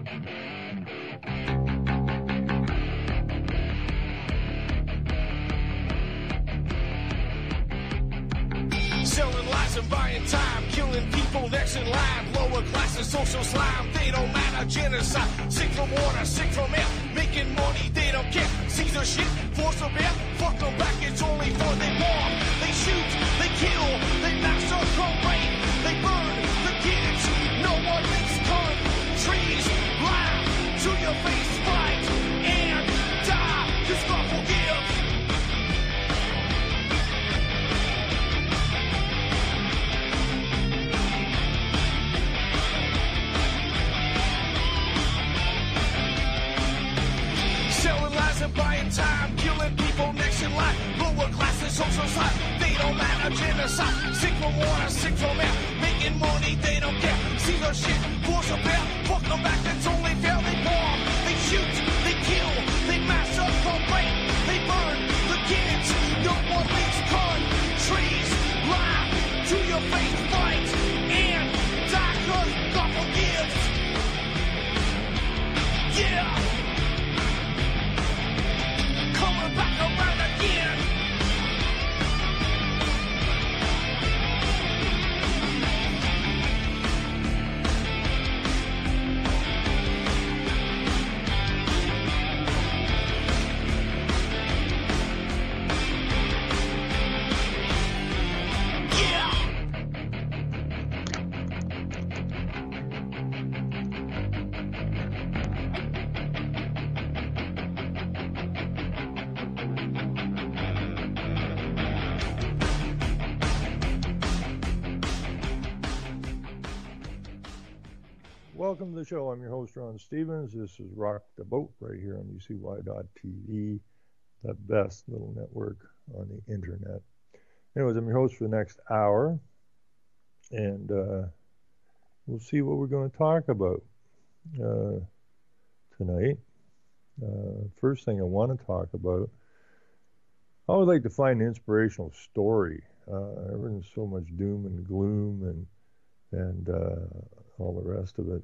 Selling lies and buying time, killing people next in line. Lower classes, social slime, they don't matter. Genocide, sick from water, sick from air. Making money, they don't care. Caesar shit, force of air. Fuck them back, it's only for they bomb. They shoot, they kill, they massacre, rape. They burn the kids, no one makes countries. Lie to your face, fight and die. Cause God forgive. Selling lies and buying time, killing people next in line. Lower classes, social side, they don't matter. Genocide, sick from water, sick from air. Making money, they don't care. See their shit, force of air. Fuck them back, that's only fair. They bomb, they shoot, they kill, they massacre, rape. They burn the kids, no one leaves countries. Lie to your face, fight and die, cause God forgives. Yeah. Coming back around again. Yeah. Welcome to the show. I'm your host, Ron Stevens. This is Rock the Boat right here on UCY.TV, the best little network on the internet. Anyways, I'm your host for the next hour, and we'll see what we're going to talk about tonight. First thing I want to talk about, I would like to find an inspirational story. Everything's so much doom and gloom and all the rest of it.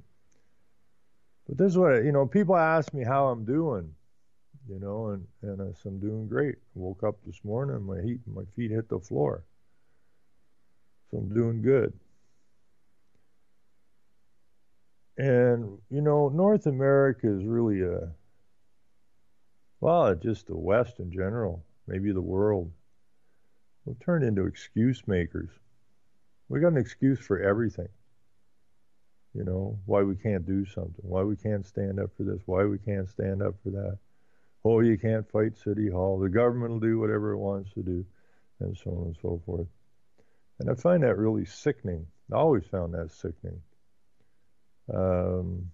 But this is what, people ask me how I'm doing, and I said, I'm doing great. I woke up this morning and my feet hit the floor. So I'm doing good. And, North America is really just the West in general, maybe the world. We'll turn into excuse makers. We got an excuse for everything. Why we can't do something, why we can't stand up for this, why we can't stand up for that. Oh, you can't fight City Hall. The government will do whatever it wants to do, and so on and so forth. And I find that really sickening. I always found that sickening. And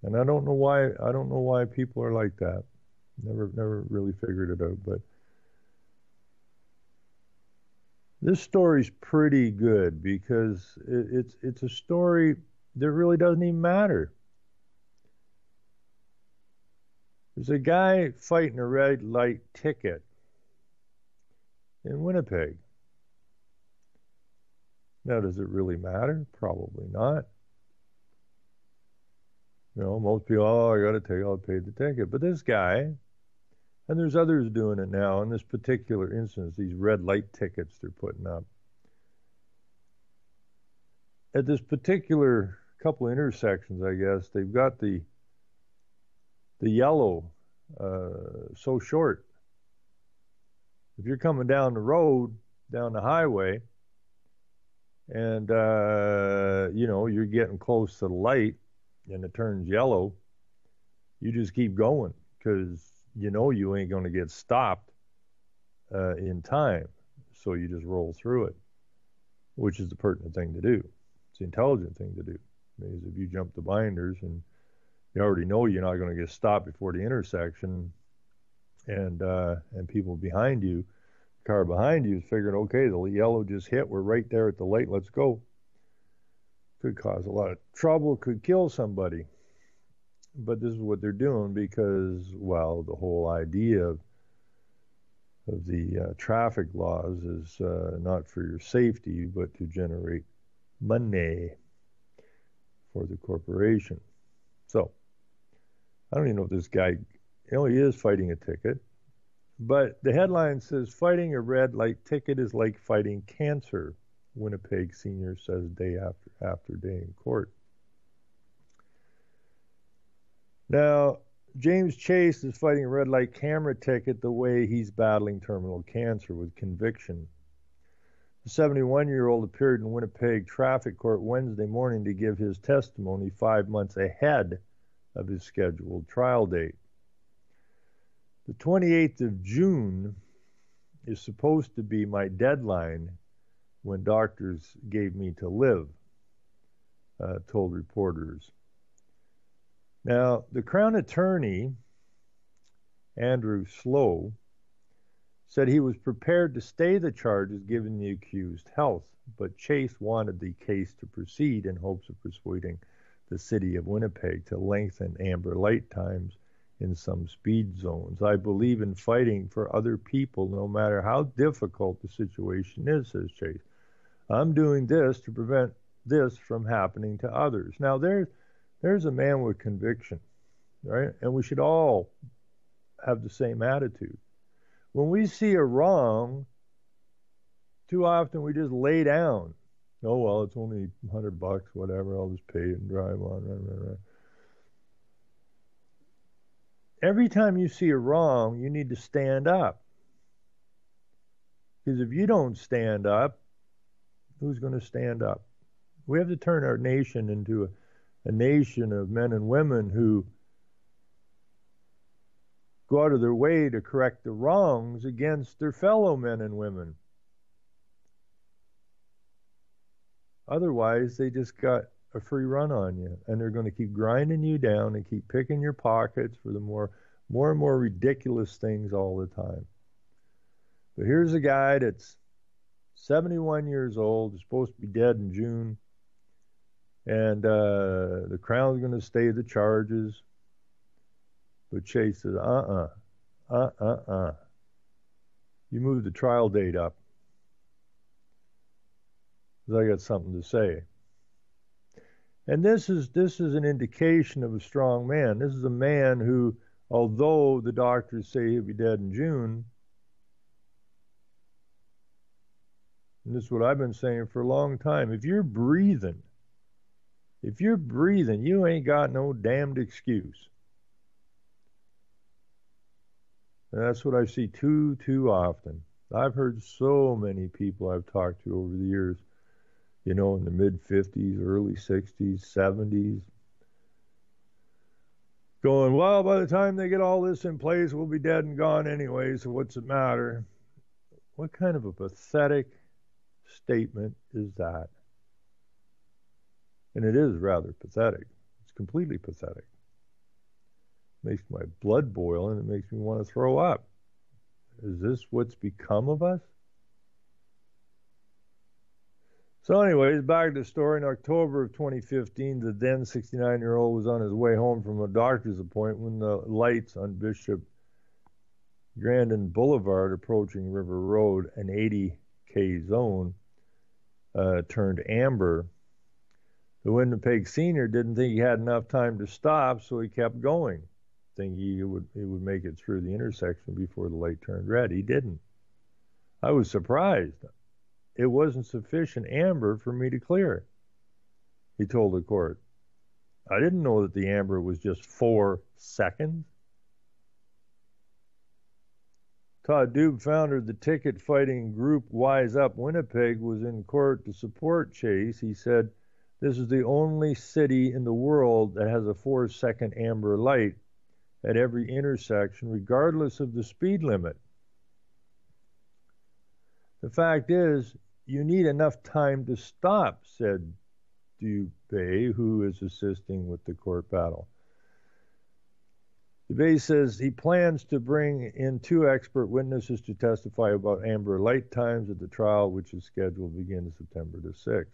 I don't know why people are like that. Never really figured it out, but this story's pretty good because it's a story that really doesn't even matter. There's a guy fighting a red light ticket in Winnipeg. Now, does it really matter? Probably not. Most people, I'll pay the ticket. But this guy, and there's others doing it now. In this particular instance, these red light tickets they're putting up. At this particular couple of intersections, I guess, they've got the yellow so short. If you're coming down the road, down the highway, and, you're getting close to the light and it turns yellow, you just keep going because you ain't going to get stopped in time. So you just roll through it, which is the pertinent thing to do. It's the intelligent thing to do. Because if you jump the binders and you already know you're not going to get stopped before the intersection, and people behind you, the car behind you is figuring, okay, the yellow just hit, we're right there at the light, let's go. Could cause a lot of trouble, could kill somebody. But this is what they're doing because, the whole idea of the traffic laws is not for your safety, but to generate money for the corporation. So, I don't even know if this guy, he is fighting a ticket. But the headline says, fighting a red light ticket is like fighting cancer, Winnipeg senior says day after day in court. Now, James Chase is fighting a red light camera ticket the way he's battling terminal cancer with conviction. The 71-year-old appeared in Winnipeg Traffic Court Wednesday morning to give his testimony 5 months ahead of his scheduled trial date. The 28th of June is supposed to be my deadline when doctors gave me to live, told reporters. Now, the Crown Attorney, Andrew Slowe, said he was prepared to stay the charges given the accused health, but Chase wanted the case to proceed in hopes of persuading the city of Winnipeg to lengthen amber light times in some speed zones. I believe in fighting for other people no matter how difficult the situation is, says Chase. I'm doing this to prevent this from happening to others. Now, there's a man with conviction, right? And we should all have the same attitude. When we see a wrong, too often we just lay down. Oh, well, it's only $100, whatever, I'll just pay it and drive on. Every time you see a wrong, you need to stand up. Because if you don't stand up, who's going to stand up? We have to turn our nation into a nation of men and women who go out of their way to correct the wrongs against their fellow men and women. Otherwise, they just got a free run on you, and they're going to keep grinding you down and keep picking your pockets for the more and more ridiculous things all the time. But here's a guy that's 71 years old, is supposed to be dead in June, and the Crown's going to stay the charges. But Chase says, you move the trial date up, because I got something to say. And this is an indication of a strong man. This is a man who, although the doctors say he'll be dead in June, and this is what I've been saying for a long time, if you're breathing, you ain't got no damned excuse. And that's what I see too often. I've heard so many people I've talked to over the years, in the mid-50s, early 60s, 70s, going, well, by the time they get all this in place, we'll be dead and gone anyway, so what's it matter? What kind of a pathetic statement is that? And it is rather pathetic. It's completely pathetic. It makes my blood boil, and it makes me want to throw up. Is this what's become of us? So anyways, back to the story. In October of 2015, the then 69-year-old was on his way home from a doctor's appointment when the lights on Bishop Grandin Boulevard approaching River Road, an 80K zone, turned amber. The Winnipeg senior didn't think he had enough time to stop, so he kept going, thinking he would make it through the intersection before the light turned red. He didn't. I was surprised. It wasn't sufficient amber for me to clear, he told the court. I didn't know that the amber was just 4 seconds. Todd Dube, founder of the ticket-fighting group Wise Up Winnipeg, was in court to support Chase. He said, this is the only city in the world that has a 4-second amber light at every intersection, regardless of the speed limit. The fact is, you need enough time to stop, said Dubé, who is assisting with the court battle. Dubé says he plans to bring in 2 expert witnesses to testify about amber light times at the trial, which is scheduled to begin September the 6th.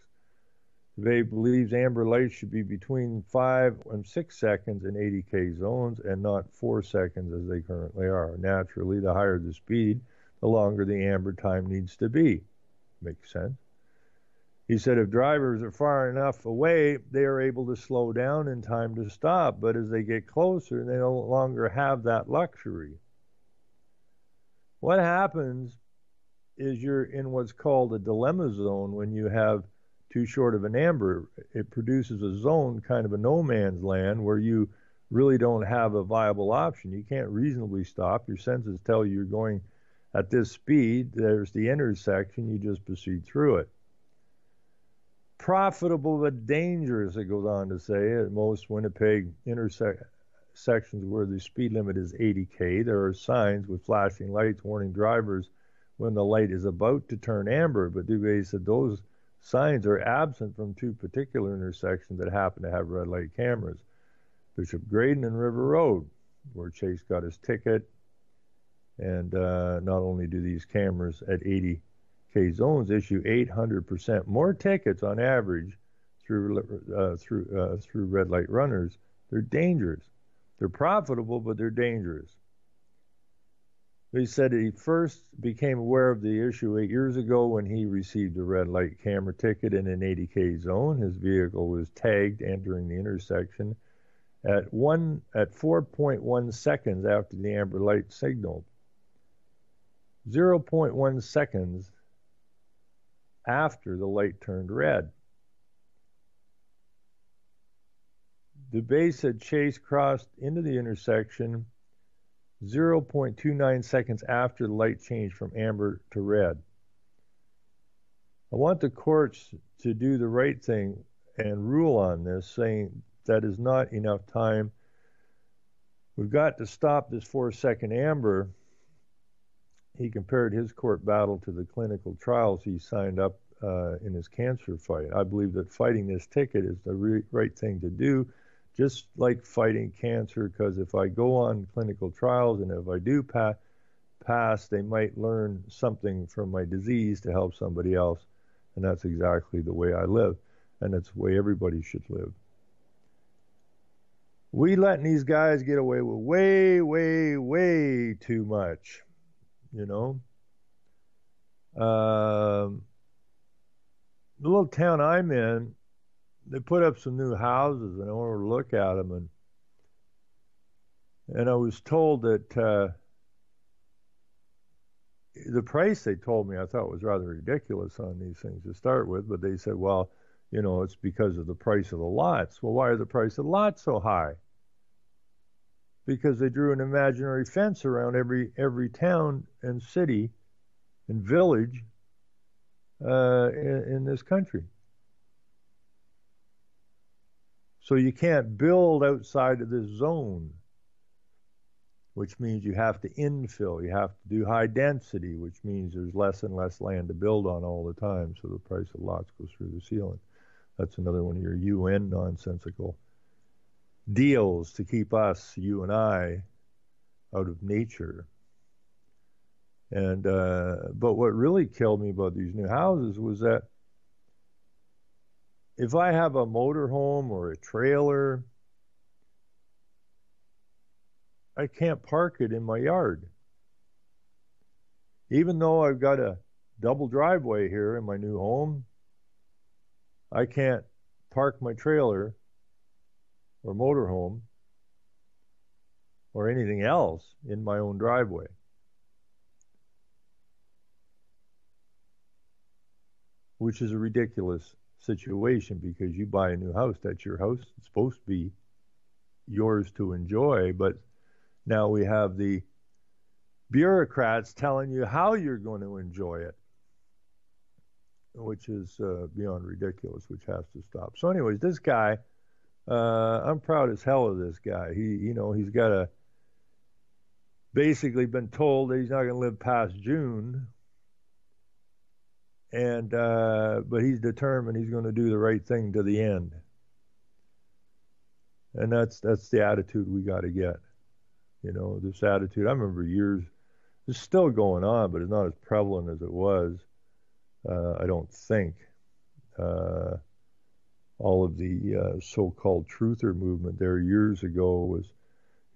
Dubé believes amber lights should be between 5 and 6 seconds in 80K zones and not 4 seconds as they currently are. Naturally, the higher the speed, the longer the amber time needs to be. Makes sense. He said if drivers are far enough away, they are able to slow down in time to stop. But as they get closer, they no longer have that luxury. What happens is you're in what's called a dilemma zone when you have too short of an amber. It produces a zone, kind of a no man's land, where you really don't have a viable option. You can't reasonably stop. Your senses tell you you're going at this speed. There's the intersection. You just proceed through it. Profitable but dangerous, it goes on to say. At most Winnipeg intersections where the speed limit is 80 km, there are signs with flashing lights warning drivers when the light is about to turn amber. But Dubé said those signs are absent from two particular intersections that happen to have red light cameras. Bishop Graydon and River Road, where Chase got his ticket. And not only do these cameras at 80 K zones issue 800% more tickets on average through red light runners, they're dangerous. They're profitable, but they're dangerous. He said he first became aware of the issue 8 years ago when he received a red light camera ticket in an 80 K zone. His vehicle was tagged entering the intersection at 4.1 seconds after the amber light signaled. 0.1 seconds after the light turned red. Dubé said Chase crossed into the intersection 0.29 seconds after the light changed from amber to red. I want the courts to do the right thing and rule on this, saying that is not enough time. We've got to stop this 4-second amber. He compared his court battle to the clinical trials he signed up in his cancer fight. I believe that fighting this ticket is the right thing to do, just like fighting cancer, because if I go on clinical trials and if I do pass, they might learn something from my disease to help somebody else. And that's exactly the way I live. And that's the way everybody should live. We letting these guys get away with way, way, way too much. You know, the little town I'm in, they put up some new houses, and I wanted to look at them, and I was told that the price they told me I thought was rather ridiculous on these things to start with, but they said, well, you know, it's because of the price of the lots. Well, why are the price of lots so high? Because they drew an imaginary fence around every town and city and village in this country. So you can't build outside of this zone, which means you have to infill. You have to do high density, which means there's less and less land to build on all the time. So the price of lots goes through the ceiling. That's another one of your UN nonsensical deals to keep us, you and I, out of nature. And but what really killed me about these new houses was that if I have a motorhome or a trailer, I can't park it in my yard. Even though I've got a double driveway here in my new home, I can't park my trailer or motorhome or anything else in my own driveway. Which is a ridiculous situation, because you buy a new house, that's your house. It's supposed to be yours to enjoy, but now we have the bureaucrats telling you how you're going to enjoy it, which is beyond ridiculous, which has to stop. So anyways, this guy, I'm proud as hell of this guy. He's got basically been told that he's not going to live past June, and but he's determined he's going to do the right thing to the end. And that's the attitude we got to get. You know, this attitude, I remember years, it's still going on, but it's not as prevalent as it was, I don't think. All of the so-called truther movement there years ago was,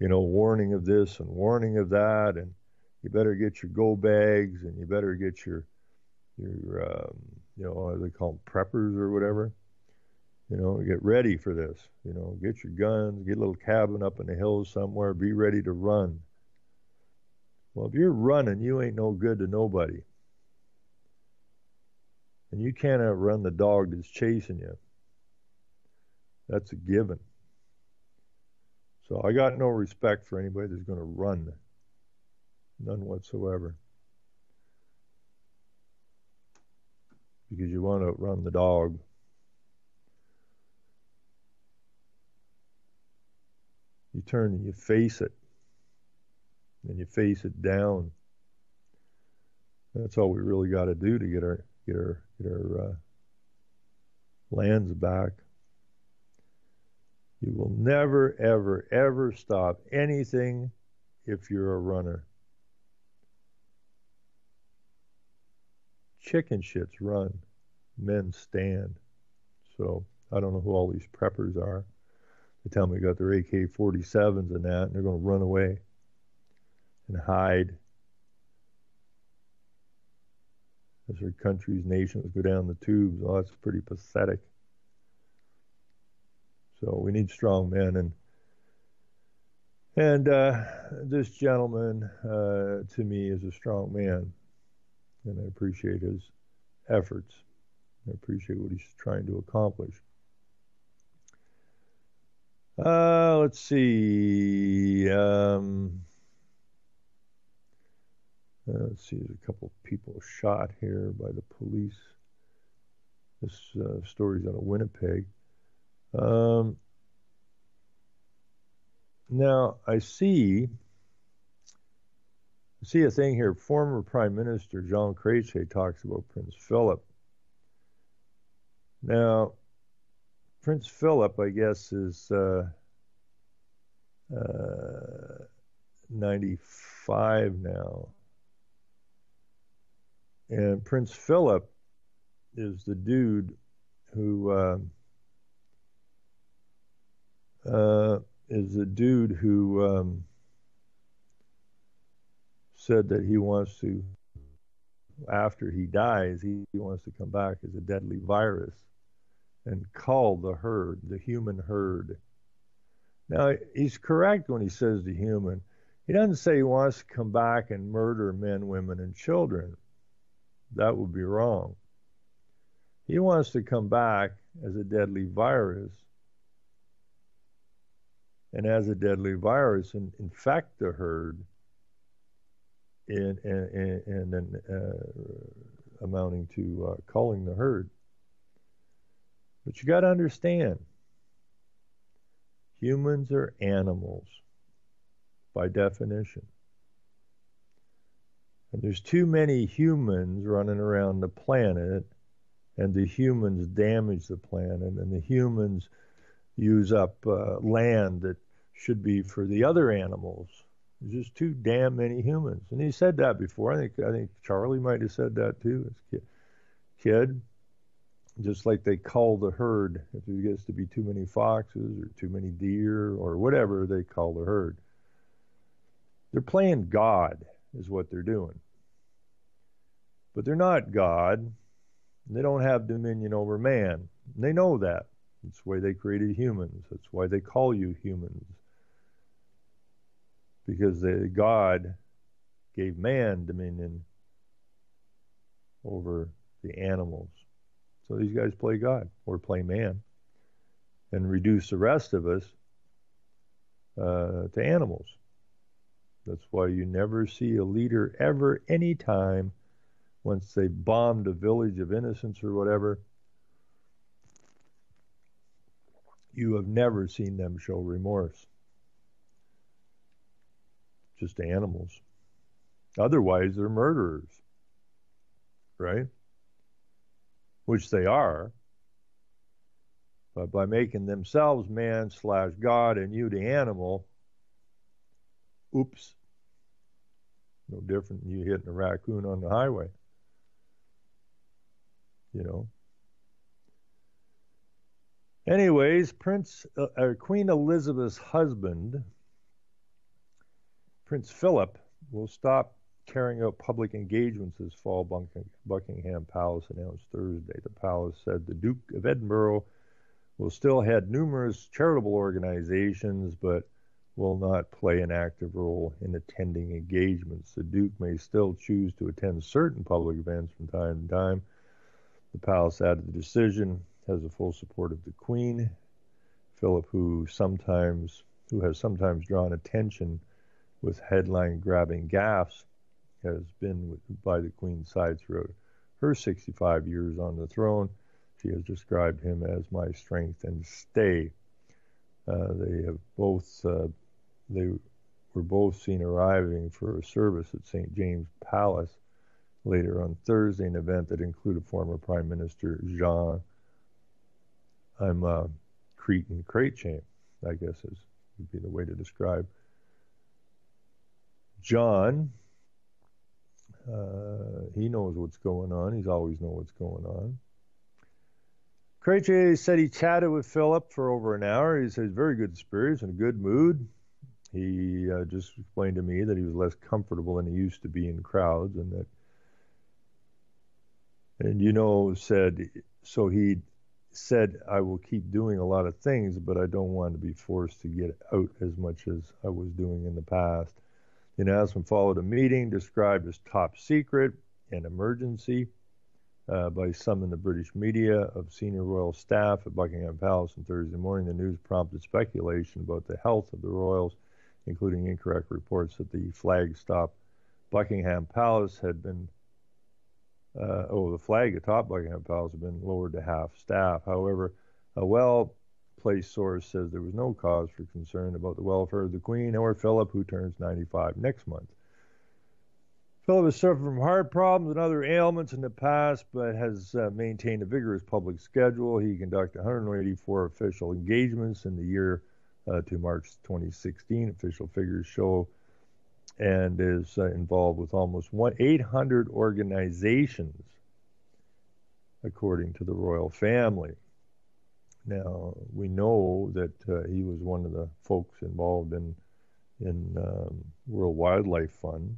warning of this and warning of that, and you better get your go bags, and you better get your They call them preppers or whatever. Get ready for this. Get your guns, get a little cabin up in the hills somewhere, be ready to run. Well, if you're running, you ain't no good to nobody. And you can't outrun the dog that's chasing you. That's a given. So I got no respect for anybody that's going to run. None whatsoever. Because you want to outrun the dog. You turn and you face it. And you face it down. That's all we really got to do to get our lands back. You will never, ever, ever stop anything if you're a runner. Chicken shits run, men stand. So I don't know who all these preppers are. They tell me they got their AK-47s and that, and they're going to run away and hide as their countries, nations go down the tubes. Oh, that's pretty pathetic. So we need strong men, and this gentleman to me is a strong man, and I appreciate his efforts. I appreciate what he's trying to accomplish. Let's see. Let's see. There's a couple of people shot here by the police. This story's out of Winnipeg. Now I see a thing here. Former Prime Minister Jean Chrétien talks about Prince Philip. Now, Prince Philip, I guess, is 95 now. And Prince Philip is the dude who said that he wants to, after he dies, he wants to come back as a deadly virus and cull the herd, the human herd. Now, he's correct when he says the human. He doesn't say he wants to come back and murder men, women, and children. That would be wrong. He wants to come back as a deadly virus, and as a deadly virus and infect the herd and then amounting to culling the herd. But you got to understand, humans are animals by definition. And there's too many humans running around the planet, and the humans damage the planet, and the humans use up land that should be for the other animals. There's just too damn many humans. And he said that before. I think Charlie might have said that too as a kid. Just like they cull the herd if there gets to be too many foxes or too many deer or whatever they cull the herd. They're playing God is what they're doing. But they're not God. They don't have dominion over man. And they know that. That's why they created humans. That's why they call you humans. Because God gave man dominion over the animals. So these guys play God or play man and reduce the rest of us to animals. That's why you never see a leader ever, anytime, once they bombed a village of innocents or whatever, you have never seen them show remorse. Just animals. Otherwise, they're murderers, right? Which they are. But by making themselves man/God and you the animal, oops, no different than you hitting a raccoon on the highway. Anyways, Queen Elizabeth's husband, Prince Philip, will stop carrying out public engagements this fall, Buckingham Palace announced Thursday. The palace said the Duke of Edinburgh will still head numerous charitable organizations, but will not play an active role in attending engagements. The Duke may still choose to attend certain public events from time to time. The palace added the decision has the full support of the Queen. Philip, who has sometimes drawn attention with headline-grabbing gaffes, has been by the Queen's side throughout her 65 years on the throne. She has described him as my strength and stay. They were both seen arriving for a service at St. James Palace later on Thursday, an event that included former Prime Minister Jean Cretan Chrétien, I guess would be the way to describe John. He knows what's going on. He's always known what's going on. Chrétien said he chatted with Philip for over an hour. He said he's very good spirits and a good mood. He just explained to me that he was less comfortable than he used to be in crowds, and he said, I will keep doing a lot of things, but I don't want to be forced to get out as much as I was doing in the past. The announcement followed a meeting described as top secret and emergency by some in the British media of senior royal staff at Buckingham Palace on Thursday morning. The news prompted speculation about the health of the royals, including incorrect reports that the flag atop Buckingham Palace had been lowered to half staff. However, a well-placed source says there was no cause for concern about the welfare of the Queen or Philip, who turns 95 next month. Philip has suffered from heart problems and other ailments in the past, but has maintained a vigorous public schedule. He conducted 184 official engagements in the year to March 2016, official figures show, and is involved with almost 800 organizations, according to the royal family. Now, we know that he was one of the folks involved in World Wildlife Fund,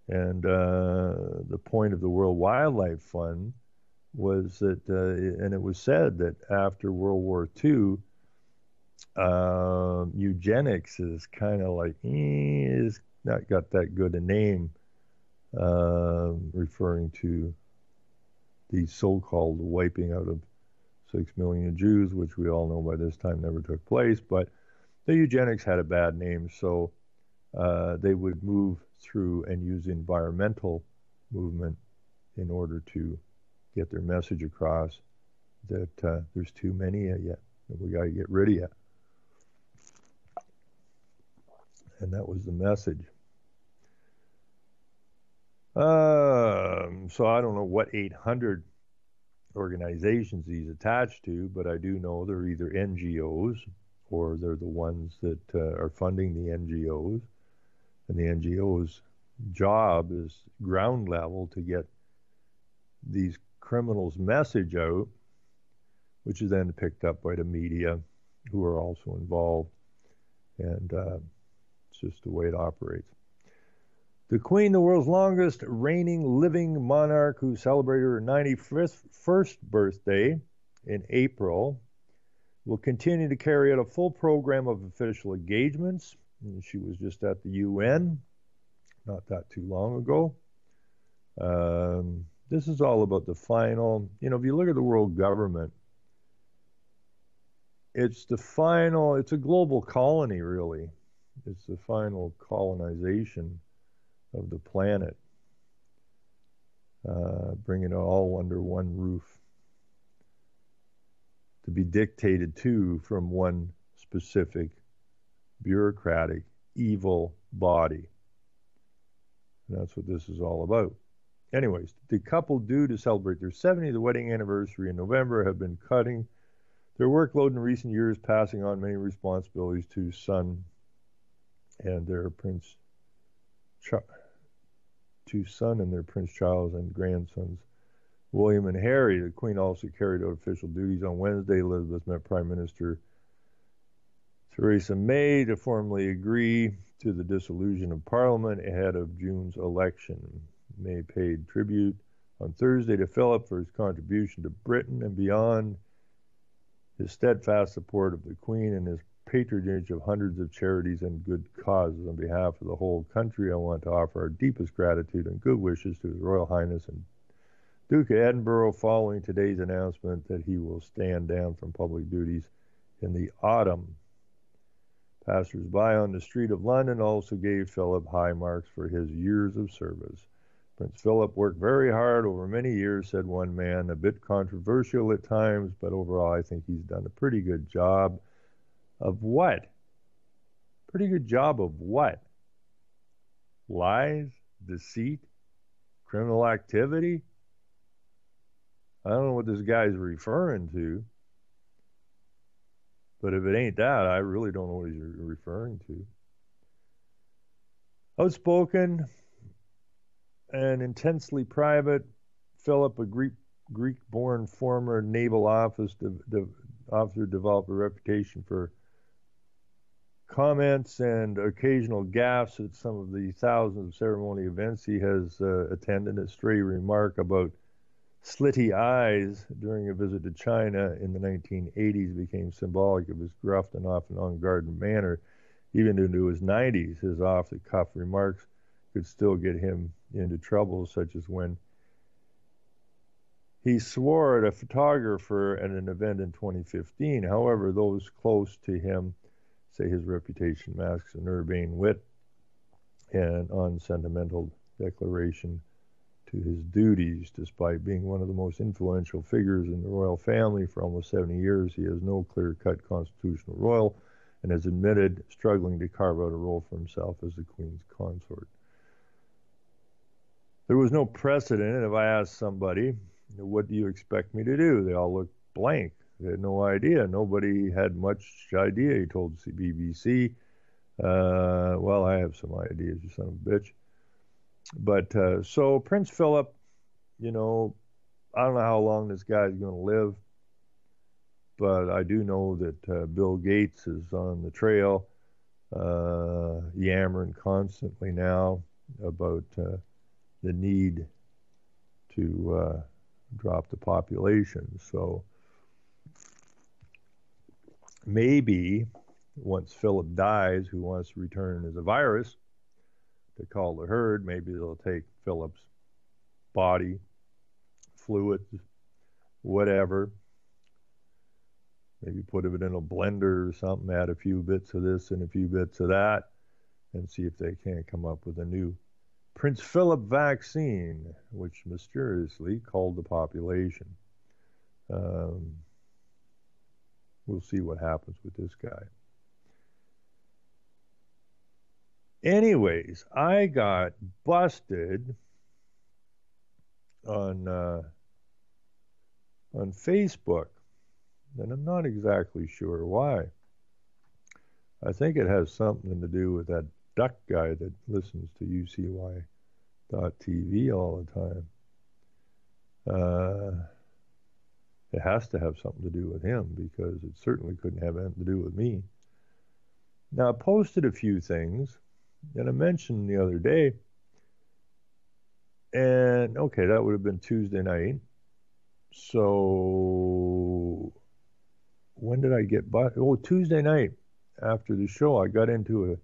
and the point of the World Wildlife Fund was that, and it was said that after World War II, eugenics is kind of like, is not got that good a name, referring to the so-called wiping out of 6 million Jews, which we all know by this time never took place, but the eugenics had a bad name, so they would move through and use the environmental movement in order to get their message across that there's too many of you, that we got to get rid of you. And that was the message. So I don't know what 800 organizations he's attached to, but I do know they're either NGOs or they're the ones that are funding the NGOs. And the NGO's job is ground level to get these criminals' message out, which is then picked up by the media, who are also involved. And it's just the way it operates. The Queen, the world's longest reigning living monarch, who celebrated her 91st birthday in April, will continue to carry out a full program of official engagements. And she was just at the UN not that too long ago. This is all about the final, if you look at the world government, it's a global colony, really. It's the final colonization of the planet, bringing it all under one roof, to be dictated to from one specific bureaucratic evil body. And that's what this is all about. Anyways, the couple due to celebrate their 70th wedding anniversary in November have been cutting their workload in recent years, passing on many responsibilities to son and their Prince Charles and grandsons, William and Harry. The Queen also carried out official duties on Wednesday. Elizabeth met Prime Minister Theresa May to formally agree to the dissolution of Parliament ahead of June's election. May paid tribute on Thursday to Philip for his contribution to Britain and beyond, his steadfast support of the Queen, and his patronage of hundreds of charities and good causes. On behalf of the whole country, I want to offer our deepest gratitude and good wishes to His Royal Highness and Duke of Edinburgh following today's announcement that he will stand down from public duties in the autumn. Passers-by on the street of London also gave Philip high marks for his years of service. Prince Philip worked very hard over many years, said one man, a bit controversial at times, but overall I think he's done a pretty good job. Of what? Pretty good job of what? Lies? Deceit? Criminal activity? I don't know what this guy's referring to. But if it ain't that, I really don't know what he's referring to. Outspoken and intensely private, Philip, a Greek-born former naval officer, developed a reputation for comments and occasional gaffes at some of the thousands of ceremony events he has attended. A stray remark about slitty eyes during a visit to China in the 1980s became symbolic of his gruff and often unguarded manner. Even into his 90s, his off-the-cuff remarks could still get him into trouble, such as when he swore at a photographer at an event in 2015. However, those close to him say his reputation masks an urbane wit and unsentimental declaration to his duties. Despite being one of the most influential figures in the royal family for almost 70 years, he has no clear-cut constitutional royal and has admitted struggling to carve out a role for himself as the Queen's consort. There was no precedent, and if I asked somebody, what do you expect me to do? They all looked blank. They had no idea. Nobody had much idea, he told the BBC. Well, I have some ideas, you son of a bitch. But so Prince Philip, you know, I don't know how long this guy's going to live, but I do know that Bill Gates is on the trail, yammering constantly now about the need to drop the population. So maybe once Philip dies, who wants to return as a virus to call the herd, maybe they'll take Philip's body, fluids, whatever, maybe put it in a blender or something, add a few bits of this and a few bits of that, and see if they can't come up with a new Prince Philip vaccine, which mysteriously culled the population. We'll see what happens with this guy. Anyways, I got busted on Facebook, and I'm not exactly sure why. I think it has something to do with that duck guy that listens to UCY.TV all the time. It has to have something to do with him, because it certainly couldn't have anything to do with me. Now, I posted a few things that I mentioned the other day, and okay, that would have been Tuesday night. So when did I get by? Oh, Tuesday night after the show, I got into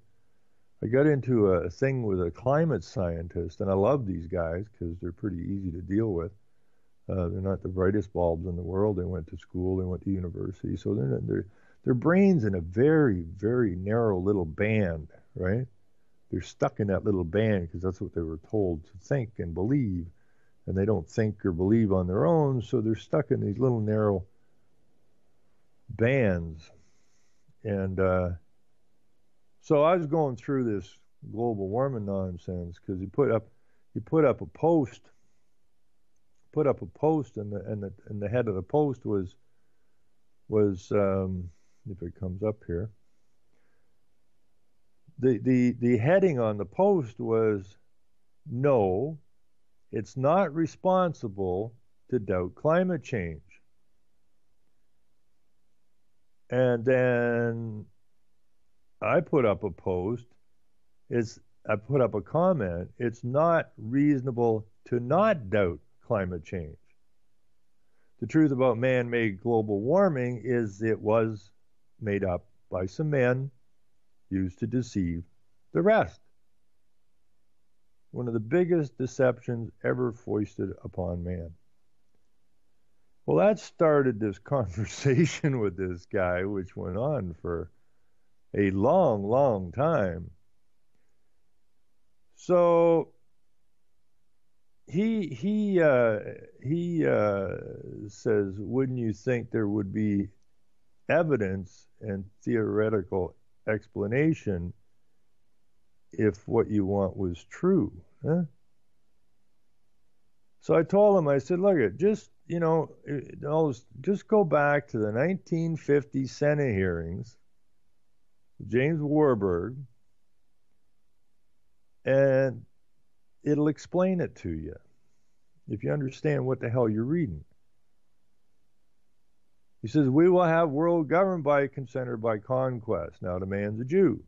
a thing with a climate scientist, and I love these guys because they're pretty easy to deal with. They're not the brightest bulbs in the world. They went to school, they went to university, so their brains in a very, very narrow little band, right? They're stuck in that little band because that's what they were told to think and believe, and they don't think or believe on their own, so they're stuck in these little narrow bands. And so I was going through this global warming nonsense because he put up a post, and the head of the post was if it comes up here, the heading on the post was, "No, it's not responsible to doubt climate change." And then I put up a post is I put up a comment. It's not reasonable to not doubt climate change. The truth about man-made global warming is it was made up by some men used to deceive the rest. One of the biggest deceptions ever foisted upon man. Well, that started this conversation with this guy, which went on for a long, long time. So he says, wouldn't you think there would be evidence and theoretical explanation if what you want was true? Huh? So I told him, I said, look, just go back to the 1950 Senate hearings, James Warburg, and it'll explain it to you if you understand what the hell you're reading. He says, we will have world governed by consent or by conquest. Now the man's a Jew.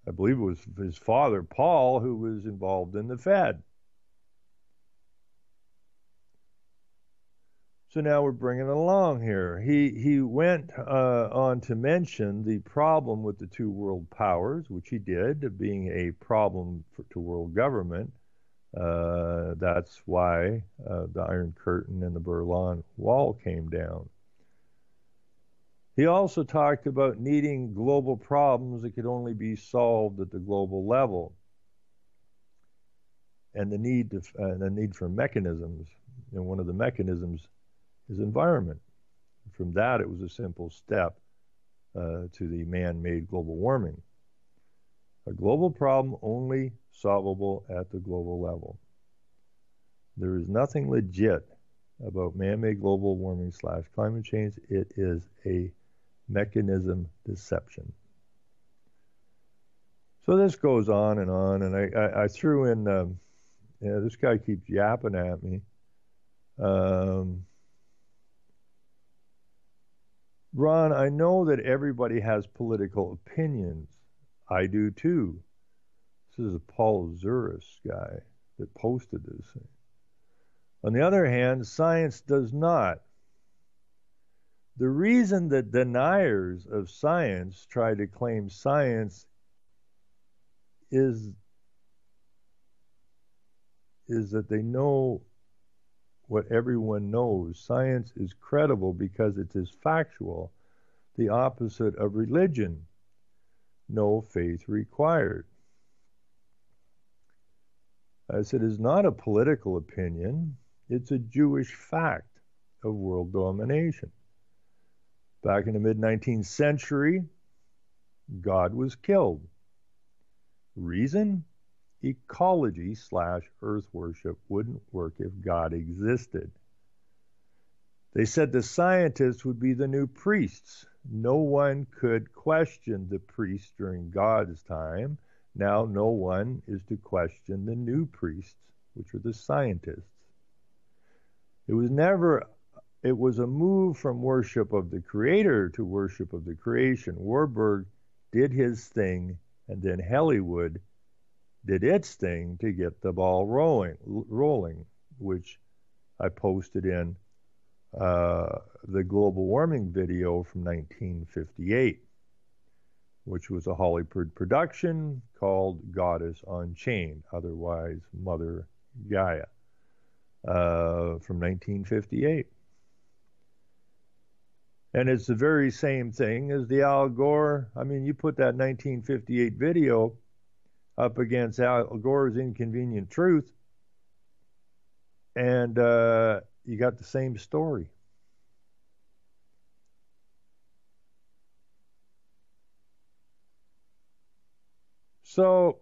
I believe it was his father, Paul, who was involved in the Fed. So now we're bringing it along here. He went on to mention the problem with the two world powers, which he did, being a problem to world government. That's why the Iron Curtain and the Berlin Wall came down. He also talked about needing global problems that could only be solved at the global level, and the need for mechanisms. And one of the mechanisms is environment. From that, it was a simple step to the man-made global warming. A global problem only solvable at the global level. There is nothing legit about man-made global warming / climate change. It is a mechanism deception. So this goes on, and I threw in, this guy keeps yapping at me. Ron, I know that everybody has political opinions. I do too. This is a Paul Zuris guy that posted this thing. On the other hand, science does not. The reason that deniers of science try to claim science is that they know what everyone knows. Science is credible because it is factual, the opposite of religion. No faith required. I said, it's not a political opinion. It's a Jewish fact of world domination. Back in the mid-19th century, God was killed. Reason? Ecology / earth worship wouldn't work if God existed. They said the scientists would be the new priests. No one could question the priests during God's time. Now no one is to question the new priests, which are the scientists. It was a move from worship of the Creator to worship of the creation. Warburg did his thing, and then Hollywood did its thing to get the ball rolling, which I posted in the global warming video from 1958, which was a Hollywood production called Goddess Unchained, otherwise Mother Gaia, from 1958. And it's the very same thing as the Al Gore. I mean, you put that 1958 video up against Al Gore's Inconvenient Truth, and you got the same story. So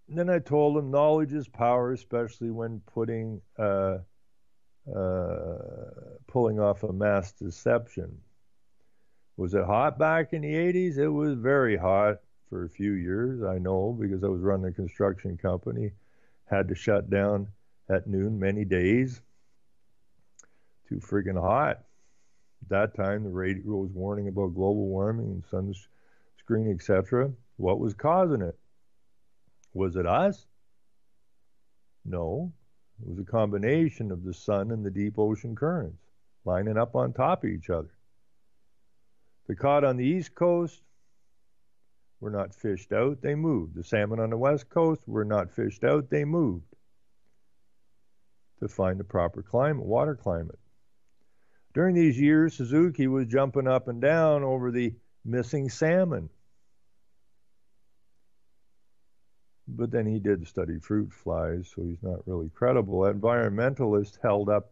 then I told him knowledge is power, especially when pulling off a mass deception. Was it hot back in the 80s? It was very hot for a few years, I know, because I was running a construction company, had to shut down at noon many days. Too friggin' hot. At that time, the radio was warning about global warming and sunscreen, etc. What was causing it? Was it us? No. It was a combination of the sun and the deep ocean currents lining up on top of each other. The cod on the east coast were not fished out, they moved. The salmon on the west coast were not fished out, they moved to find the proper climate, water climate. During these years, Suzuki was jumping up and down over the missing salmon. But then he did study fruit flies, so he's not really credible. Environmentalists held up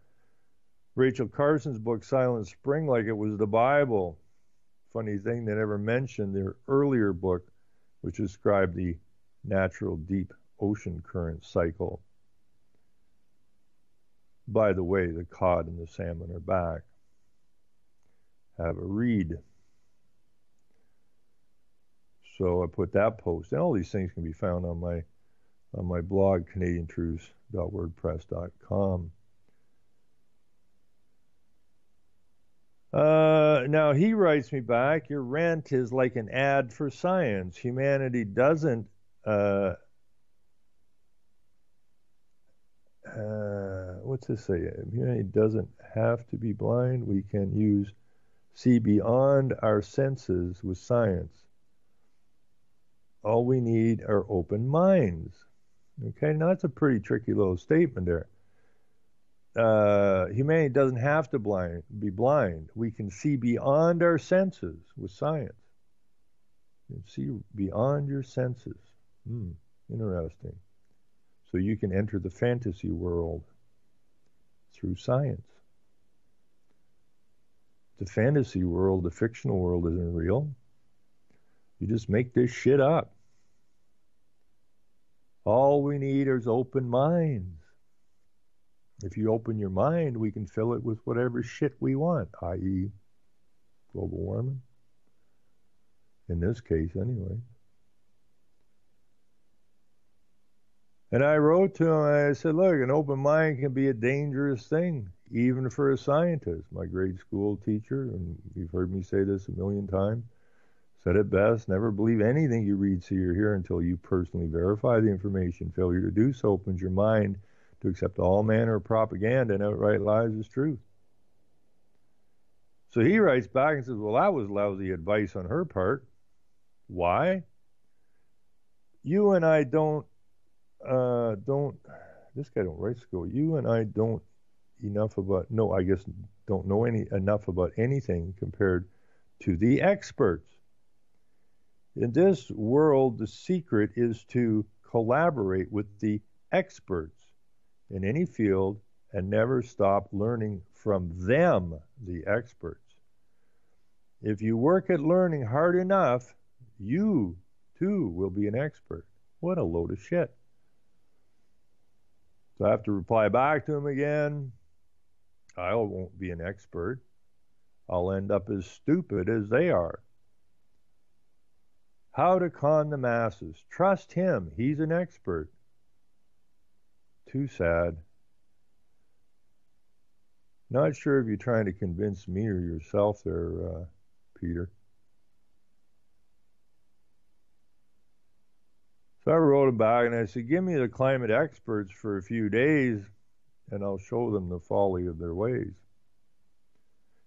Rachel Carson's book, Silent Spring, like it was the Bible. Funny thing, they never mentioned their earlier book, which described the natural deep ocean current cycle. By the way, the cod and the salmon are back. Have a read. So I put that post, and all these things can be found on my blog, canadiantruths.wordpress.com. Now he writes me back, your rant is like an ad for science. Humanity doesn't what's this say? Humanity doesn't have to be blind. We can see beyond our senses with science. All we need are open minds. Okay, now that's a pretty tricky little statement there. Humanity doesn't have to be blind. We can see beyond our senses with science. You can see beyond your senses. Interesting. So you can enter the fantasy world through science. The fantasy world, the fictional world isn't real. You just make this shit up. All we need is open minds. If you open your mind, we can fill it with whatever shit we want, i.e. global warming. In this case, anyway. And I wrote to him, I said, look, an open mind can be a dangerous thing, even for a scientist. My grade school teacher, and you've heard me say this a million times, said it best, never believe anything you read, see, or hear until you personally verify the information. Failure to do so opens your mind to accept all manner of propaganda and outright lies as truth. So he writes back and says, well, that was lousy advice on her part. Why? You and I don't this guy don't write school. You and I don't enough about, no, I guess don't know enough about anything compared to the experts. In this world, the secret is to collaborate with the experts in any field and never stop learning from them, the experts. If you work at learning hard enough, you too will be an expert. What a load of shit. So I have to reply back to him again. I won't be an expert. I'll end up as stupid as they are. How to con the masses. Trust him. He's an expert. Too sad. Not sure if you're trying to convince me or yourself there, Peter. So I wrote him back and I said, give me the climate experts for a few days and I'll show them the folly of their ways.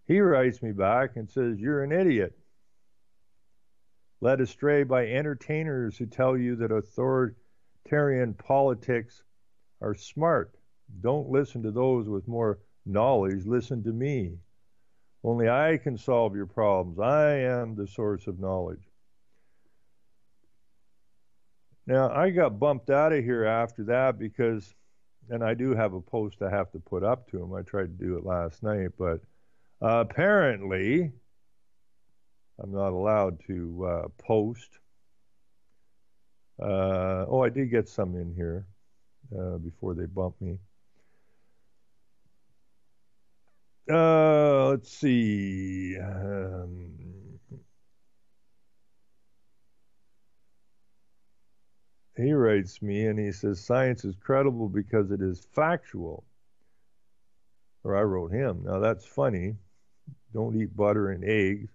He writes me back and says, you're an idiot. Led astray by entertainers who tell you that authoritarian politics are smart. Don't listen to those with more knowledge. Listen to me. Only I can solve your problems. I am the source of knowledge. Now, I got bumped out of here after that because, and I do have a post I have to put up to him. I tried to do it last night, but apparently I'm not allowed to post. I did get some in here before they bumped me. Let's see. He writes me and he says, science is credible because it is factual. Or I wrote him. Now that's funny Don't eat butter and eggs.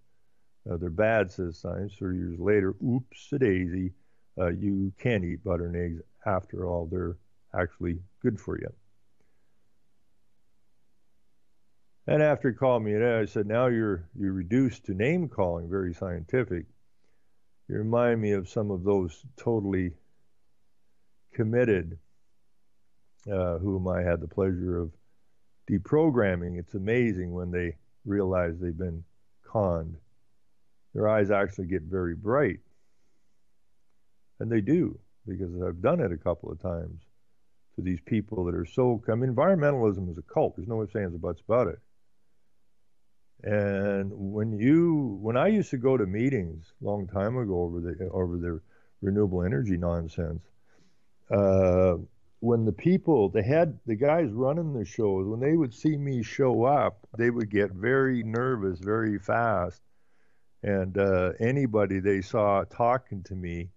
They're bad, says science. 30 years later, oops-a-daisy, you can eat butter and eggs. After all, they're actually good for you. And after he called me, I said, now you're reduced to name calling, very scientific. You remind me of some of those totally committed, whom I had the pleasure of deprogramming. It's amazing when they realize they've been conned. Their eyes actually get very bright. And they do, because I've done it a couple of times to these people that are so, I mean, environmentalism is a cult. There's no ifs, ands, or buts about it. And when I used to go to meetings a long time ago over the renewable energy nonsense, when the people, the guys running the shows, when they would see me show up, they would get very nervous very fast. And anybody they saw talking to me,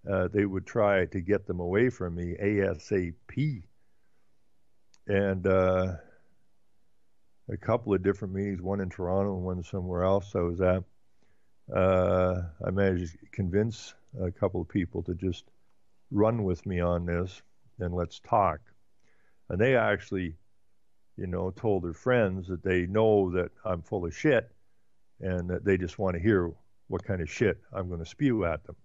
they would try to get them away from me ASAP. And a couple of different meetings, one in Toronto and one somewhere else I was at, I managed to convince a couple of people to just run with me on this and let's talk. And they actually, told their friends that they know that I'm full of shit and that they just want to hear what kind of shit I'm going to spew at them.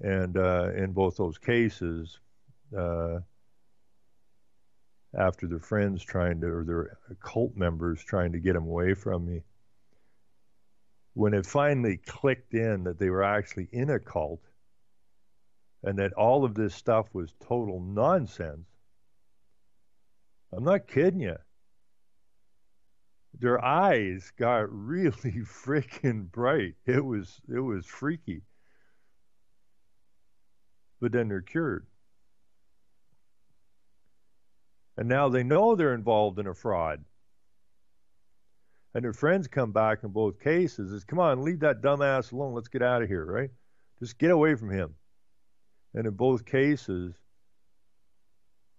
And in both those cases, after their friends or their cult members trying to get them away from me, when it finally clicked in that they were actually in a cult and that all of this stuff was total nonsense, I'm not kidding you. Their eyes got really freaking bright. It was freaky. But then they're cured. And now they know they're involved in a fraud. And their friends come back in both cases is, come on, leave that dumbass alone. Let's get out of here, right? Just get away from him. And in both cases,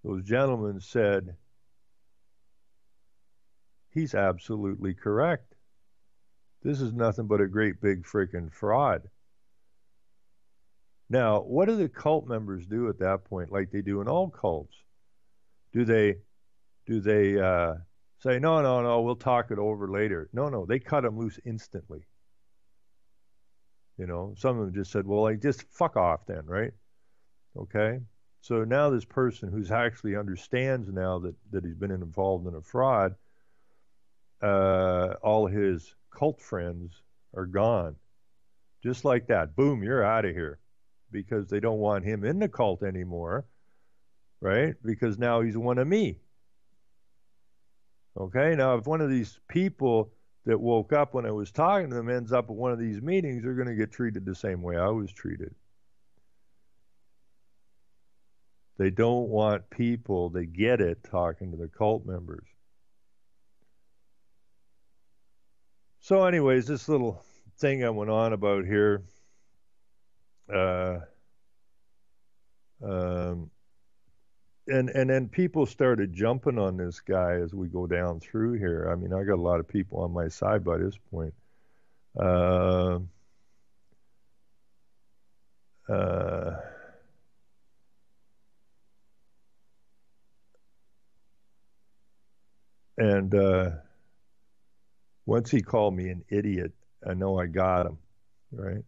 those gentlemen said, he's absolutely correct. This is nothing but a great big freaking fraud. Now, what do the cult members do at that point, like they do in all cults? Do they say, no, we'll talk it over later? No, they cut them loose instantly. Some of them just said, well, just fuck off then, right? Okay? So now this person who's actually understands now that he's been involved in a fraud, all his cult friends are gone. Just like that. Boom, you're out of here. Because they don't want him in the cult anymore, right? Because now he's one of me. Okay, now if one of these people that woke up when I was talking to them ends up at one of these meetings, they're going to get treated the same way I was treated. They don't want people, they get it, talking to the cult members. So anyways, this little thing I went on about here, and then people started jumping on this guy as we go down through here. I mean, I got a lot of people on my side by this point. And once he called me an idiot, I know I got him, right?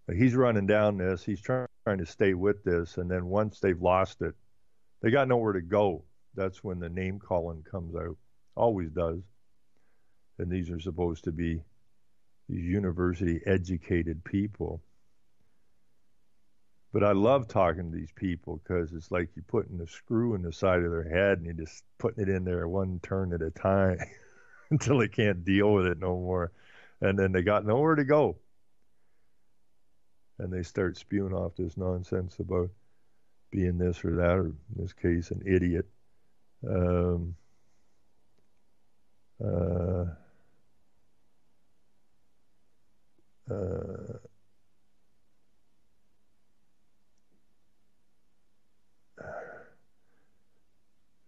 But he's running down this. He's trying to stay with this. And then once they've lost it, they got nowhere to go. That's when the name calling comes out. Always does. And these are supposed to be these university educated people. But I love talking to these people because it's like you're putting a screw in the side of their head and you're just putting it in there one turn at a time until they can't deal with it no more. And then they got nowhere to go. And they start spewing off this nonsense about being this or that, or in this case, an idiot.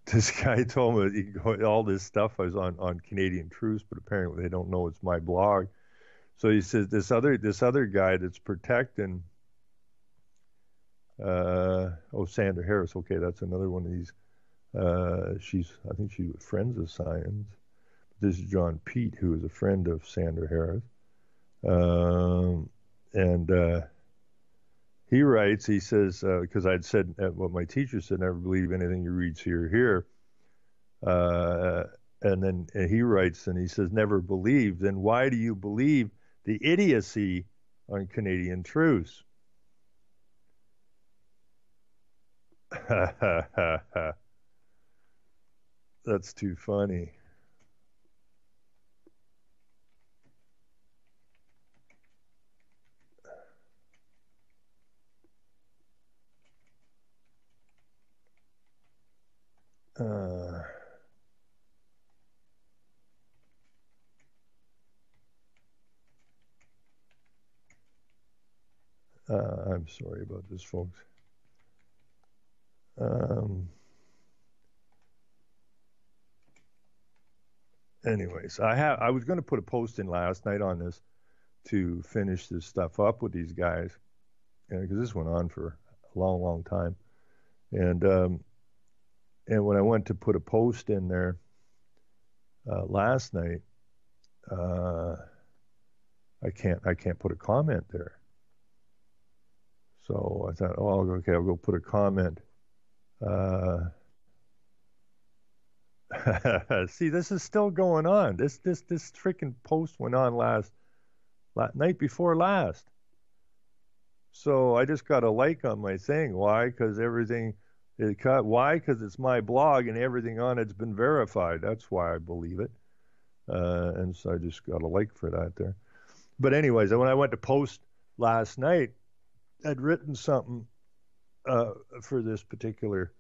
this guy told me all this stuff I was on Canadian Truce, but apparently they don't know it's my blog. So he says this other guy that's protecting Sandra Harris. Okay, that's another one of these. I think she was friends of Science. This is John Pete, who is a friend of Sandra Harris. And he writes, he says, because I'd said what my teacher said, never believe anything you read, see, or hear. And then he writes, and he says, never believe. Then why do you believe the idiocy on Canadian Truce? That's too funny. I'm sorry about this, folks. Anyways, I was going to put a post in last night on this to finish this stuff up with these guys, because this went on for a long, long time, and when I went to put a post in there last night, I can't put a comment there. So I thought, oh, okay, I'll go put a comment. See, this is still going on. This freaking post went on night before last. So I just got a like on my thing. Why? Because everything it cut. Why? Because it's my blog and everything on it's been verified. That's why I believe it. And so I just got a like for that there. But anyways, when I went to post last night, I'd written something for this particular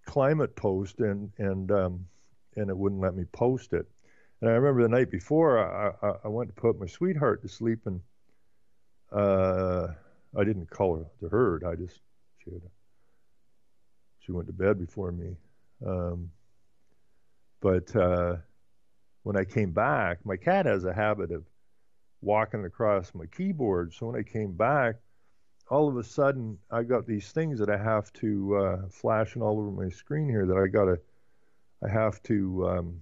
climate post, and it wouldn't let me post it. And I remember the night before, I went to put my sweetheart to sleep, and I didn't call her to herd. She went to bed before me. But when I came back, my cat has a habit of walking across my keyboard. So when I came back, all of a sudden, I got these things that I have to flashing all over my screen here that I have to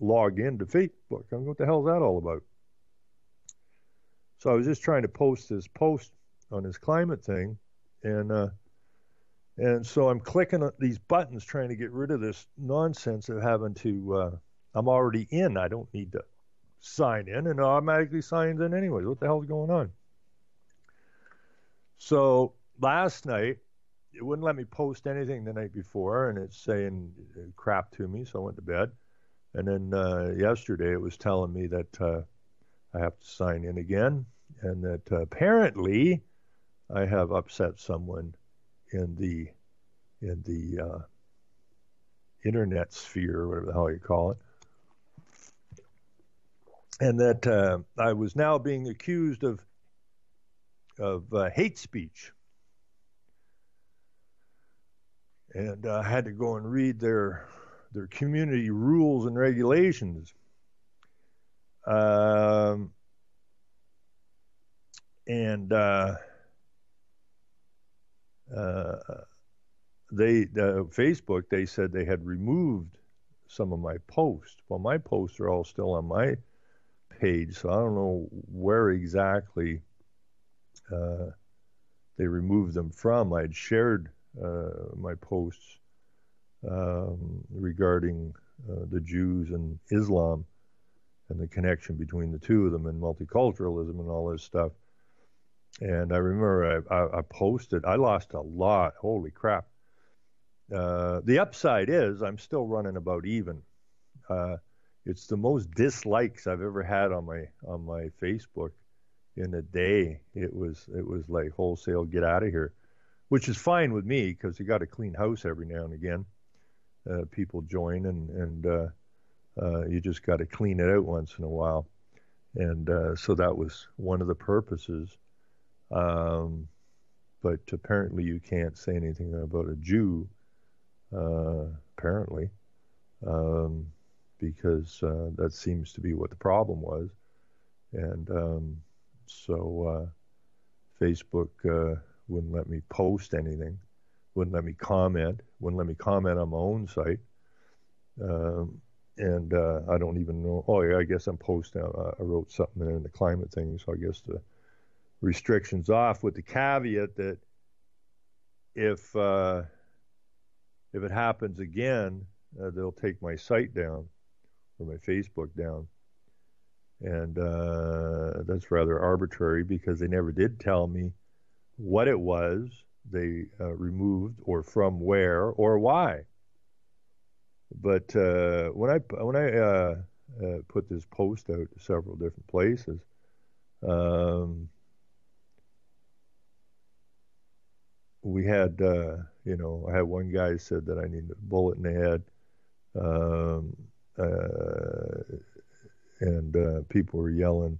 log into Facebook. I mean, what the hell is that all about? So I was just trying to post this post on this climate thing, and so I'm clicking on these buttons trying to get rid of this nonsense of having to. I'm already in. I don't need to sign in, and it automatically signs in anyways. What the hell's going on? So last night, it wouldn't let me post anything the night before, and it's saying crap to me, so I went to bed. And then yesterday, it was telling me that I have to sign in again, and that apparently I have upset someone in the internet sphere, or whatever the hell you call it, and that I was now being accused of hate speech. And I had to go and read their community rules and regulations. Facebook, they said they had removed some of my posts. Well, my posts are all still on my page, so I don't know where exactly they removed them from. I'd shared my posts regarding the Jews and Islam and the connection between the two of them and multiculturalism and all this stuff. And I remember I posted, I lost a lot. Holy crap. The upside is I'm still running about even. It's the most dislikes I've ever had on my Facebook in a day. It was like wholesale, get out of here, which is fine with me because you got to clean house every now and again. People join and you just got to clean it out once in a while. And so that was one of the purposes. But apparently you can't say anything about a Jew, apparently. because that seems to be what the problem was. And so Facebook wouldn't let me post anything, wouldn't let me comment, wouldn't let me comment on my own site. And I don't even know. Oh, yeah, I guess I'm posting. I wrote something there in the climate thing, so I guess the restrictions off with the caveat that if it happens again, they'll take my site down or my Facebook down. And that's rather arbitrary because they never did tell me what it was they removed or from where or why. But when I put this post out to several different places, we had, I had one guy said that I need a bullet in the head. And people were yelling,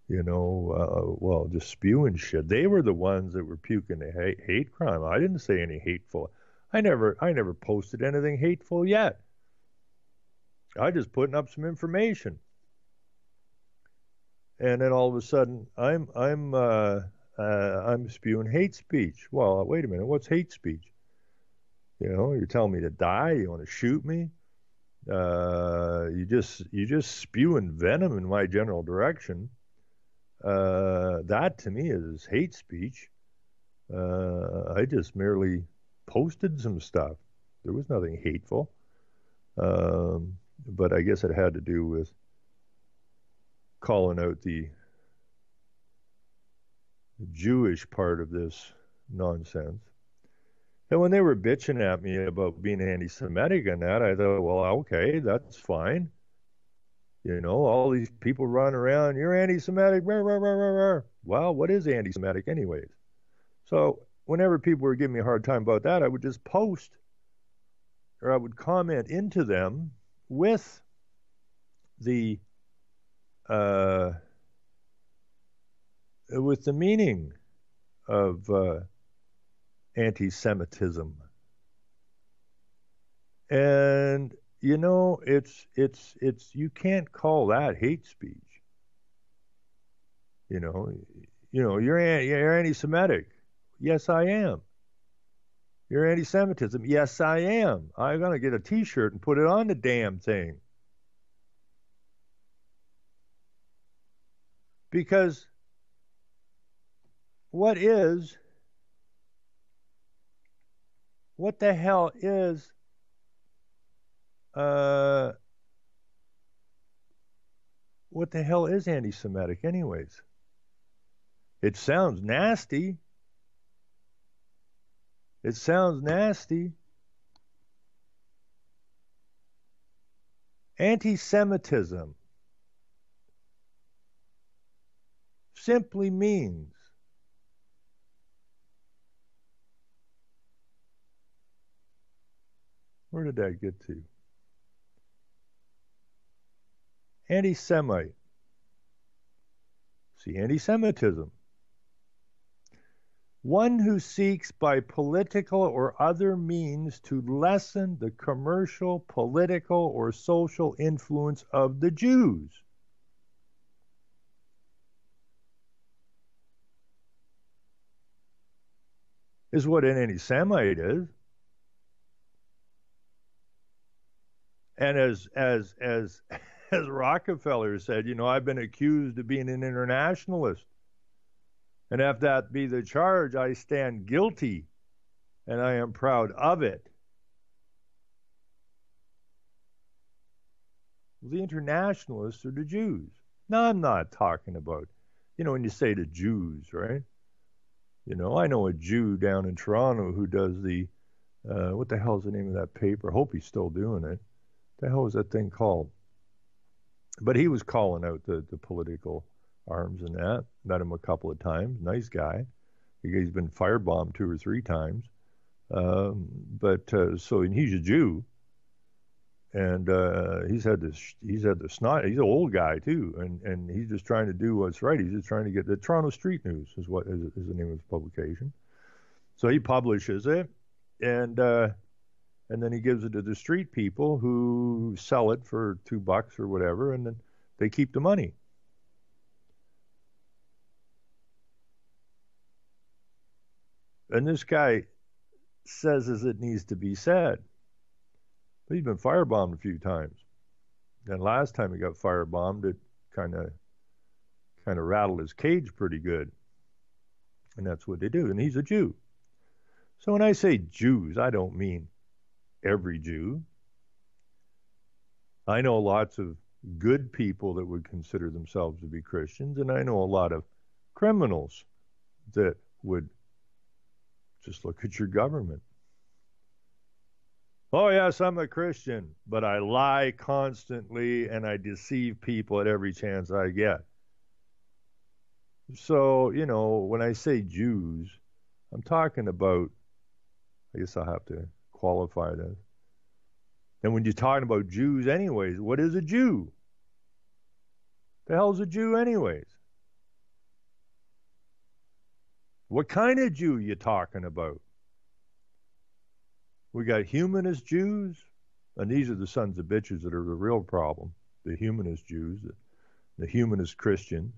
well, just spewing shit. They were the ones that were puking the hate crime. I didn't say any hateful. I never posted anything hateful yet. I just putting up some information. And then all of a sudden, I'm spewing hate speech. Well, wait a minute. What's hate speech? You're telling me to die. You want to shoot me? You just spewing venom in my general direction. That to me is hate speech. I just merely posted some stuff. There was nothing hateful. But I guess it had to do with calling out the Jewish part of this nonsense. And when they were bitching at me about being anti-Semitic and that, I thought, well, okay, that's fine. All these people run around, you're anti-Semitic, rah, rah, rah, rah, rah. Well, what is anti-Semitic anyways? So whenever people were giving me a hard time about that, I would just post or I would comment into them with the meaning of anti-Semitism. And it's you can't call that hate speech. You're anti-Semitic. Yes, I am. You're anti-Semitism. Yes, I am. I'm gonna get a T-shirt and put it on the damn thing. Because what the hell is anti-Semitic anyways? It sounds nasty. Anti-Semitism simply means where did that get to? Anti-Semite. See, anti-Semitism. One who seeks by political or other means to lessen the commercial, political, or social influence of the Jews. Is what an anti-Semite is. And as Rockefeller said, I've been accused of being an internationalist. And if that be the charge, I stand guilty, and I am proud of it. The internationalists are the Jews. No, I'm not talking about, when you say the Jews, right? I know a Jew down in Toronto who does the, what the hell is the name of that paper? I hope he's still doing it. What the hell is that thing called? But he was calling out the political arms and that. Met him a couple of times. Nice guy. He's been firebombed 2 or 3 times. And he's a Jew. And he's had the snot. He's an old guy too, and he's just trying to do what's right. He's just trying to get the Toronto Street News is the name of his publication. So he publishes it, and and then he gives it to the street people who sell it for $2 or whatever, and then they keep the money. And this guy says as it needs to be said. But he's been firebombed a few times. And last time he got firebombed, it kind of rattled his cage pretty good. And that's what they do. And he's a Jew. So when I say Jews, I don't mean every Jew. I know lots of good people that would consider themselves to be Christians, and I know a lot of criminals that would just look at your government. Oh, yes, I'm a Christian, but I lie constantly and I deceive people at every chance I get. So, when I say Jews, I'm talking about, I guess I'll have to qualify this. And when you're talking about Jews anyways, what is a Jew? The hell's a Jew anyways? What kind of Jew you talking about? We got humanist Jews, and these are the sons of bitches that are the real problem. The humanist Jews, the humanist Christians,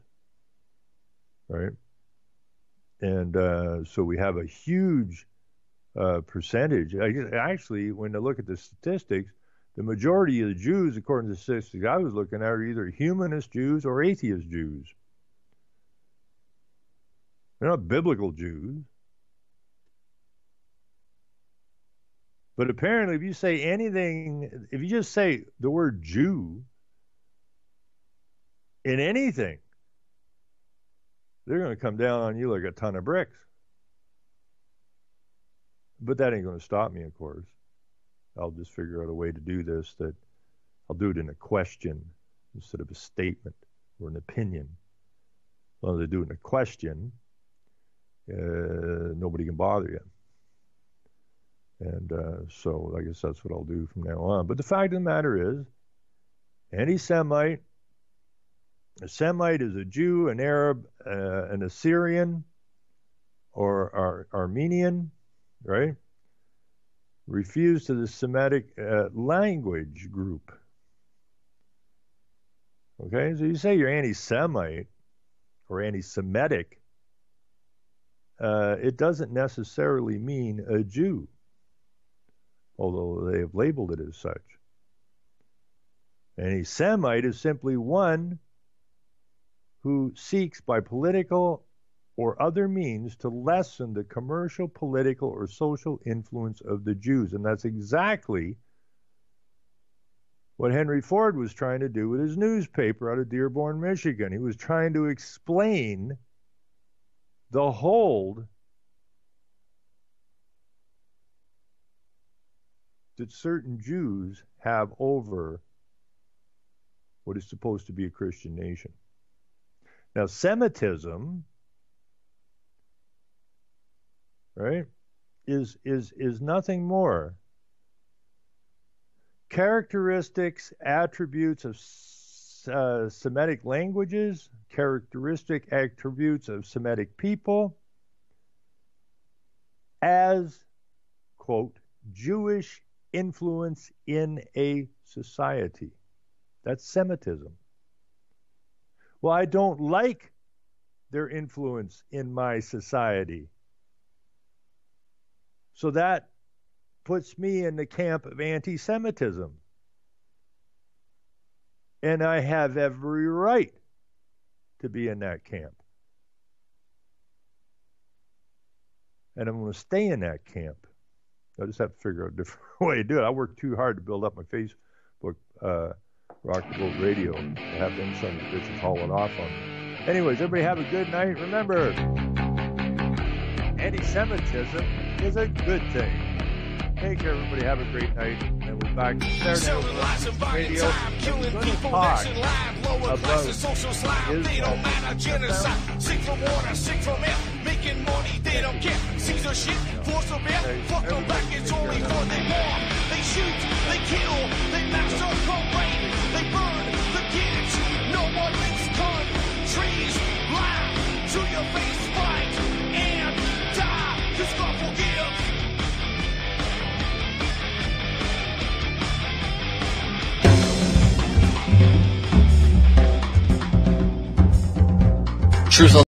right? And so we have a huge percentage. Actually, when I look at the statistics, the majority of the Jews, according to the statistics I was looking at, are either humanist Jews or atheist Jews. They're not biblical Jews. But apparently, if you say anything, if you just say the word Jew in anything, they're going to come down on you like a ton of bricks. But that ain't going to stop me, of course. I'll just figure out a way to do this that I'll do it in a question instead of a statement or an opinion. As long as I do it in a question, nobody can bother you. And so I guess that's what I'll do from now on. But the fact of the matter is, anti-Semite, a Semite is a Jew, an Arab, an Assyrian, or Armenian, right? Refuse to the Semitic language group. Okay, so you say you're anti-Semite or anti-Semitic, it doesn't necessarily mean a Jew, although they have labeled it as such. Anti-Semite is simply one who seeks by political or other means to lessen the commercial, political, or social influence of the Jews. And that's exactly what Henry Ford was trying to do with his newspaper out of Dearborn, Michigan. He was trying to explain the hold that certain Jews have over what is supposed to be a Christian nation. Now, Semitism, right, is nothing more. Characteristics, attributes of Semitic languages, characteristic attributes of Semitic people as, quote, Jewish influence in a society. That's Semitism. Well, I don't like their influence in my society. So that puts me in the camp of anti-Semitism. And I have every right to be in that camp. And I'm going to stay in that camp. I just have to figure out a different way to do it. I worked too hard to build up my Facebook Rock the Boat Radio to have them sons of bitches haul it off on me. Anyways, everybody have a good night. Remember, anti-Semitism is a good thing. Take care, everybody. Have a great night. And we're back to Saturday Radio. We're going to talk about Islam. They don't matter, genocide. Sick from water, sick from air. Making money, they don't care. Caesar shit, force of air. Fuck them back, it's only for they war. They shoot, they kill, they massacre, rape, they burn the kids. No one makes countries lie to your face, fight and die. 'Cause God forgives. Truth